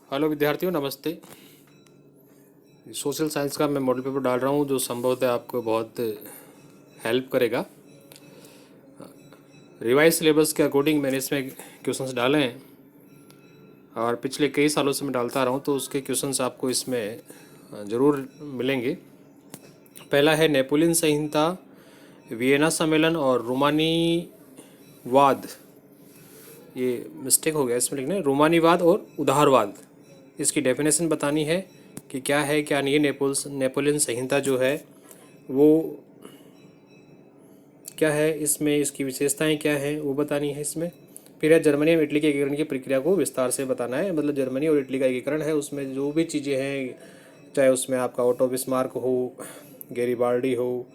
Hello विद्यार्थियों, नमस्ते। Social science का मैं मॉडल पेपर डाल रहा हूँ जो संभवतः आपको बहुत हेल्प करेगा। रिवाइज सिलेबस के अकॉर्डिंग मैंने इसमें क्वेश्चंस डाले हैं और पिछले कई सालों से मैं डालता रहा हूँ, तो उसके क्वेश्चंस आपको इसमें ज़रूर मिलेंगे। पहला है नेपोलियन संहिता, वियना सम्मेलन और रोमानीवाद। ये मिस्टेक हो गया, इसमें लिखना है रोमानीवाद और उदारवाद। इसकी डेफिनेशन बतानी है कि क्या है क्या नहीं है। नेपोलियन संहिता जो है वो क्या है, इसमें इसकी विशेषताएं क्या हैं वो बतानी है इसमें। फिर है जर्मनी और इटली के एकीकरण की प्रक्रिया को विस्तार से बताना है। मतलब जर्मनी और इटली का एकीकरण है, उसमें जो भी चीज़ें हैं, चाहे उसमें आपका ओटो बिस्मार्क हो, गैरिबाल्डी हो,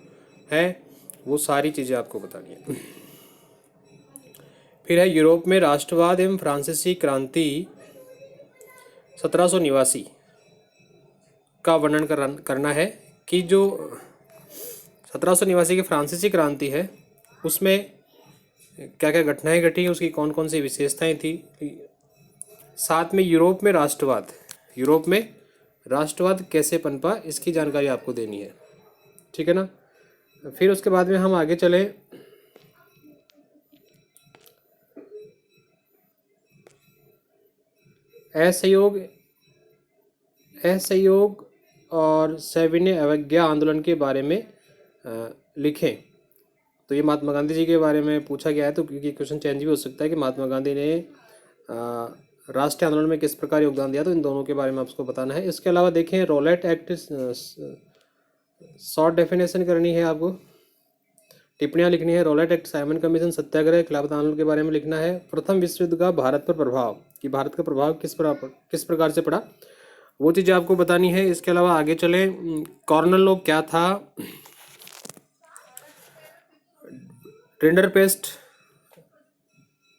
है वो सारी चीज़ें आपको बतानी है। फिर है यूरोप में राष्ट्रवाद एवं फ्रांसीसी क्रांति 1789 का वर्णन करना है कि जो 1789 की फ्रांसीसी क्रांति है उसमें क्या क्या घटनाएं घटी, उसकी कौन कौन सी विशेषताएं थी। साथ में यूरोप में राष्ट्रवाद कैसे पनपा, इसकी जानकारी आपको देनी है, ठीक है ना। फिर उसके बाद में हम आगे चले। असहयोग और सविनय अवज्ञा आंदोलन के बारे में लिखें। तो ये महात्मा गांधी जी के बारे में पूछा गया है, तो क्योंकि क्वेश्चन चेंज भी हो सकता है कि महात्मा गांधी ने राष्ट्रीय आंदोलन में किस प्रकार योगदान दिया, तो इन दोनों के बारे में आपको बताना है। इसके अलावा देखें रॉलेट एक्ट, शॉर्ट डेफिनेशन करनी है आपको, टिप्पणियाँ लिखनी है। रॉलेट एक्ट, साइमन कमीशन, सत्याग्रह, खिलाफत आंदोलन के बारे में लिखना है। प्रथम विश्व युद्ध का भारत पर प्रभाव, कि भारत का प्रभाव किस प्रकार से पड़ा, वो चीज़ें आपको बतानी है। इसके अलावा आगे चले, कॉर्नल लॉ क्या था, रिंडरपेस्ट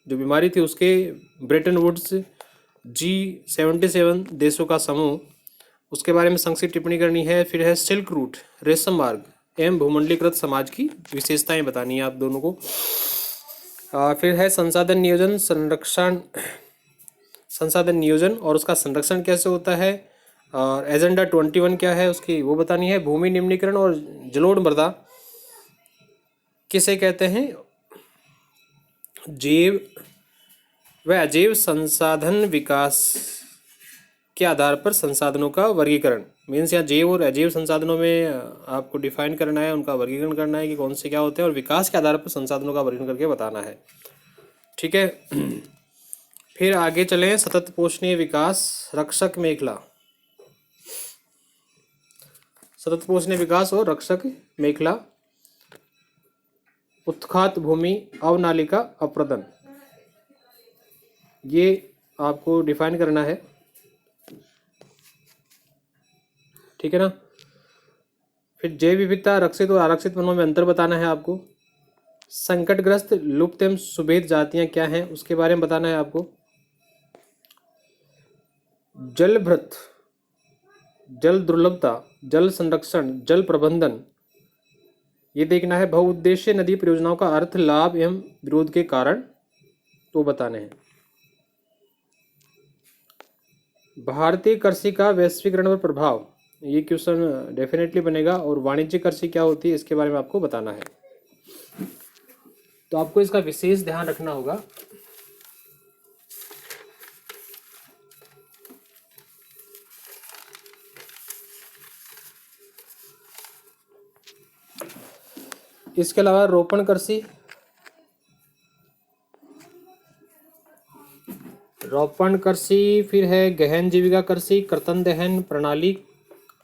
जो बीमारी थी उसके, ब्रेटन वुड्स, G77 देशों का समूह, उसके बारे में संक्षिप्त टिप्पणी करनी है। फिर है सिल्क रूट, रेशम मार्ग एवं भूमंडलीकृत समाज की विशेषताएं बतानी है आप दोनों को। फिर है संसाधन नियोजन और उसका संरक्षण कैसे होता है, और एजेंडा 21 क्या है उसकी वो बतानी है। भूमि निम्नीकरण और जलोढ़ मृदा किसे कहते हैं, जैव व अजैव संसाधन विकास के आधार पर संसाधनों का वर्गीकरण। मीन्स यहाँ जैव और अजैव संसाधनों में आपको डिफाइन करना है, उनका वर्गीकरण करना है कि कौन से क्या होते हैं, और विकास के आधार पर संसाधनों का वर्गीकरण करके बताना है, ठीक है। फिर आगे चलें, सतत पोषणीय विकास, रक्षक मेखला, सतत पोषणीय विकास और रक्षक मेखला, उत्खात भूमि, अवनालिका, अप्रदन, ये आपको डिफाइन करना है, ठीक है ना। फिर जैव विविधता, रक्षित और आरक्षित वनों में अंतर बताना है आपको। संकटग्रस्त लुप्त एवं सुभेद जातियां क्या हैं उसके बारे में बताना है आपको। जलभृत, जल दुर्लभता, जल संरक्षण, जल प्रबंधन, ये देखना है। बहुउद्देशीय नदी परियोजनाओं का अर्थ, लाभ एवं विरोध के कारण तो बताने हैं। भारतीय कृषि का वैश्वीकरण पर प्रभाव, ये क्वेश्चन डेफिनेटली बनेगा। और वाणिज्यिक कृषि क्या होती है इसके बारे में आपको बताना है, तो आपको इसका विशेष ध्यान रखना होगा। इसके अलावा रोपण कृषि, फिर है गहन जीविका कृषि, कर्तन दहन प्रणाली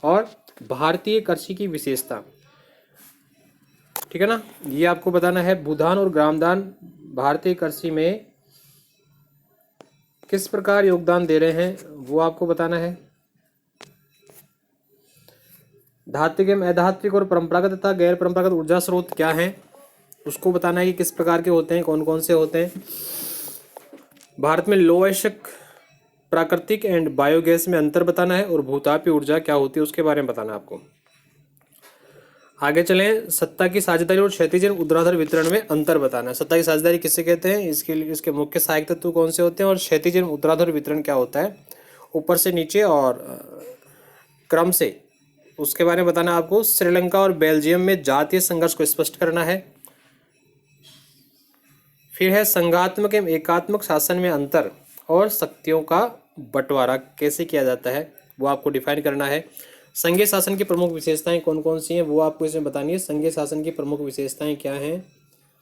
और भारतीय कृषि की विशेषता, ठीक है ना, ये आपको बताना है। भूदान और ग्रामदान भारतीय कृषि में किस प्रकार योगदान दे रहे हैं वो आपको बताना है। धात्विक एवं अधात्विक और परंपरागत तथा गैर परंपरागत ऊर्जा स्रोत क्या हैं उसको बताना है कि किस प्रकार के होते हैं, कौन कौन से होते हैं। भारत में लौह अयस्क, प्राकृतिक एंड बायोगैस में अंतर बताना है, और भूतापीय ऊर्जा क्या होती है उसके बारे में बताना है आपको। आगे चलें, सत्ता की साझेदारी और क्षैतिज ऊर्ध्वाधर वितरण में अंतर बताना है। सत्ता की साझेदारी किसे कहते हैं, इसके लिए इसके मुख्य सहायक तत्व कौन से होते हैं, और क्षैतिज ऊर्ध्वाधर वितरण क्या होता है ऊपर से नीचे और क्रम से उसके बारे में बताना है आपको। श्रीलंका और बेल्जियम में जातीय संघर्ष को स्पष्ट करना है। फिर है संघात्मक एवं एकात्मक शासन में अंतर और शक्तियों का बंटवारा कैसे किया जाता है वो आपको डिफाइन करना है। संघीय शासन की प्रमुख विशेषताएं कौन कौन सी हैं वो आपको इसमें बतानी है। संघीय शासन की प्रमुख विशेषताएं क्या हैं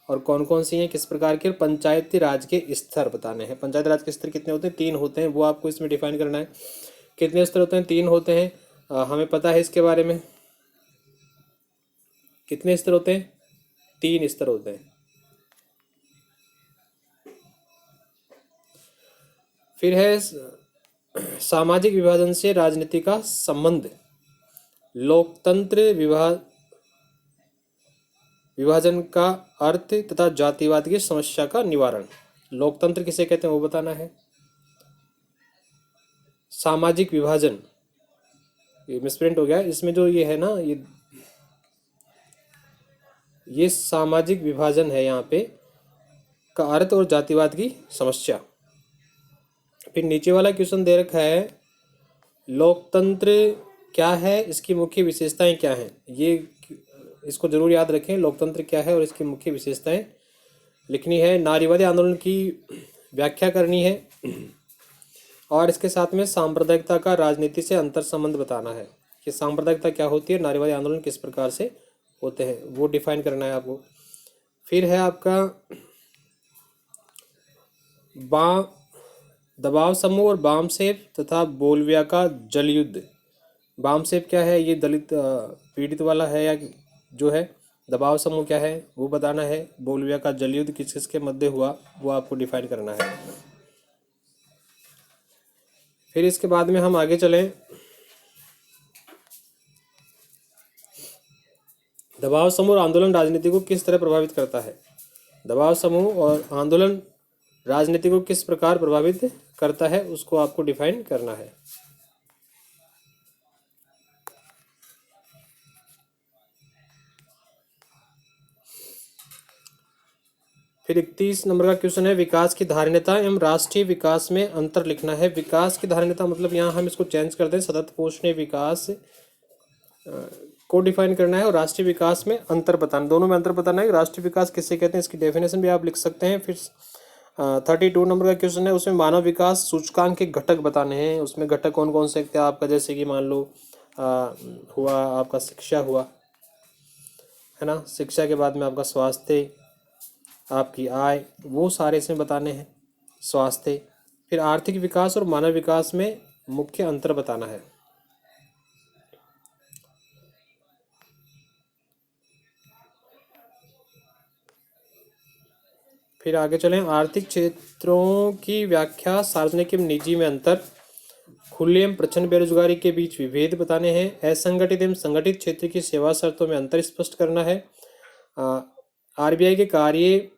और कौन कौन सी हैं, किस प्रकार के। पंचायती राज के स्तर बताने हैं। पंचायती राज के स्तर कितने होते हैं? 3 होते हैं, वो आपको इसमें डिफाइन करना है। कितने स्तर होते हैं? 3 होते हैं। हमें पता है इसके बारे में। कितने स्तर होते हैं? 3 स्तर होते हैं। फिर है सामाजिक विभाजन से राजनीति का संबंध। लोकतंत्र विभाजन का अर्थ तथा जातिवाद की समस्या का निवारण। लोकतंत्र किसे कहते हैं वो बताना है। सामाजिक विभाजन, ये मिसप्रिंट हो गया इसमें, जो ये है ना, ये सामाजिक विभाजन है यहाँ पे, का अर्थ और जातिवाद की समस्या। फिर नीचे वाला क्वेश्चन दे रखा है लोकतंत्र क्या है, इसकी मुख्य विशेषताएं क्या हैं। ये इसको जरूर याद रखें, लोकतंत्र क्या है और इसकी मुख्य विशेषताएं लिखनी है। नारीवादी आंदोलन की व्याख्या करनी है और इसके साथ में सांप्रदायिकता का राजनीति से अंतर संबंध बताना है कि सांप्रदायिकता क्या होती है, नारीवादी आंदोलन किस प्रकार से होते हैं, वो डिफाइन करना है आपको। फिर है आपका दबाव समूह और बामसेफ तथा बोल्विया का जल युद्ध। बामसेफ क्या है, ये दलित पीड़ित वाला है या जो है। दबाव समूह क्या है वो बताना है। बोल्विया का जल युद्ध किस किस के मध्य हुआ वो आपको डिफाइन करना है। फिर इसके बाद में हम आगे चलें। दबाव समूह और आंदोलन राजनीति को किस तरह प्रभावित करता है। दबाव समूह और आंदोलन राजनीति को किस प्रकार प्रभावित करता है उसको आपको डिफाइन करना है। फिर 31 नंबर का क्वेश्चन है विकास की धारणता एवं राष्ट्रीय विकास में अंतर लिखना है। विकास की धारणता मतलब यहाँ हम इसको चेंज कर दें, सतत पोषणीय विकास को डिफाइन करना है और राष्ट्रीय विकास में अंतर बताना, दोनों में अंतर बताना है। राष्ट्रीय विकास किसे कहते हैं इसकी डेफिनेशन भी आप लिख सकते हैं। फिर 32 नंबर का क्वेश्चन है, उसमें मानव विकास सूचकांक के घटक बताने हैं। उसमें घटक कौन कौन से थे आपका, जैसे कि मान लो हुआ आपका शिक्षा हुआ है ना, शिक्षा के बाद में आपका स्वास्थ्य, आपकी आय, वो सारे इसमें बताने हैं, स्वास्थ्य। फिर आर्थिक विकास और मानव विकास में मुख्य अंतर बताना है। फिर आगे चलें, आर्थिक क्षेत्रों की व्याख्या, सार्वजनिक एवं निजी में अंतर, खुले एवं प्रच्छन्न बेरोजगारी के बीच विभेद बताने हैं, असंगठित एवं संगठित क्षेत्र की सेवा शर्तों में अंतर स्पष्ट करना है, आरबीआई के कार्य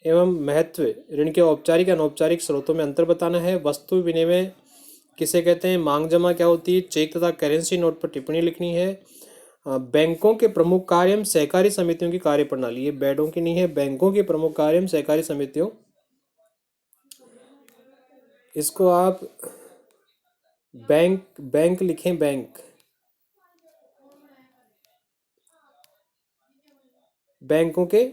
एवं महत्व, ऋण के औपचारिक अनौपचारिक स्रोतों में अंतर बताना है, वस्तु विनिमय किसे कहते हैं, मांग जमा क्या होती है, चेक तथा करेंसी नोट पर टिप्पणी लिखनी है, बैंकों के प्रमुख कार्य एवं सहकारी समितियों की कार्यप्रणाली, ये बैडों की नहीं है, बैंकों के प्रमुख कार्य एवं सहकारी समितियों, इसको आप बैंक लिखें, बैंकों के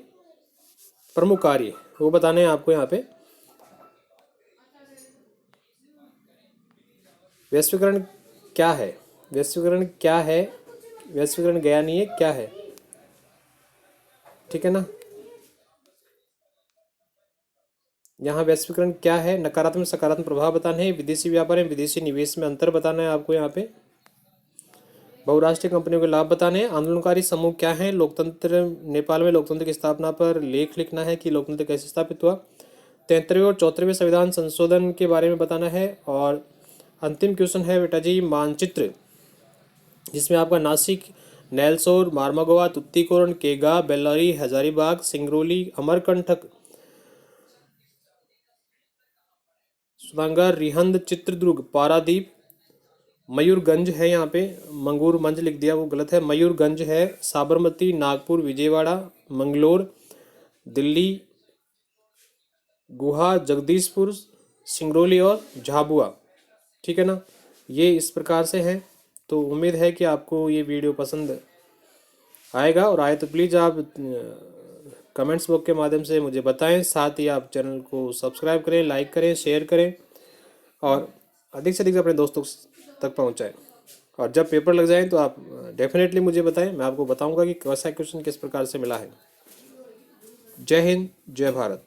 प्रमुख कार्य वो बताने हैं आपको यहाँ पे। वैश्वीकरण क्या है, वैश्वीकरण क्या है, वैश्वीकरण गया नहीं है, क्या है, ठीक है ना। यहाँ वैश्वीकरण क्या है, नकारात्मक सकारात्मक प्रभाव बताने हैं, विदेशी व्यापार एवं विदेशी निवेश में अंतर बताना है आपको यहाँ पे, बहुराष्ट्रीय कंपनियों के लाभ बताने हैं, आंदोलनकारी समूह क्या है, लोकतंत्र, नेपाल में लोकतंत्र की स्थापना पर लेख लिखना है कि लोकतंत्र कैसे स्थापित हुआ, 73वें और 74वें संविधान संशोधन के बारे में बताना है। और अंतिम क्वेश्चन है बेटा जी मानचित्र, जिसमें आपका नासिक, नेलसोर, मार्मागोवा, तुत्तीकोरन, केगा, बेल्लारी, हजारीबाग, सिंगरौली, अमरकंटक, सुनांगर, रिहंद, चित्रदुर्ग, पारादीप, मयूरगंज है, यहाँ पे मंगूर मंज लिख दिया वो गलत है, मयूरगंज है, साबरमती, नागपुर, विजयवाड़ा, मंगलोर, दिल्ली, गुहा, जगदीशपुर, सिंगरौली और झाबुआ, ठीक है ना। ये इस प्रकार से है। तो उम्मीद है कि आपको ये वीडियो पसंद आएगा, और आए तो प्लीज़ आप कमेंट्स बॉक्स के माध्यम से मुझे बताएं। साथ ही आप चैनल को सब्सक्राइब करें, लाइक करें, शेयर करें और अधिक से अधिक अपने दोस्तों तक पहुंचाएं। और जब पेपर लग जाए तो आप डेफिनेटली मुझे बताएं, मैं आपको बताऊंगा कि कैसा क्वेश्चन किस प्रकार से मिला है। जय हिंद, जय भारत।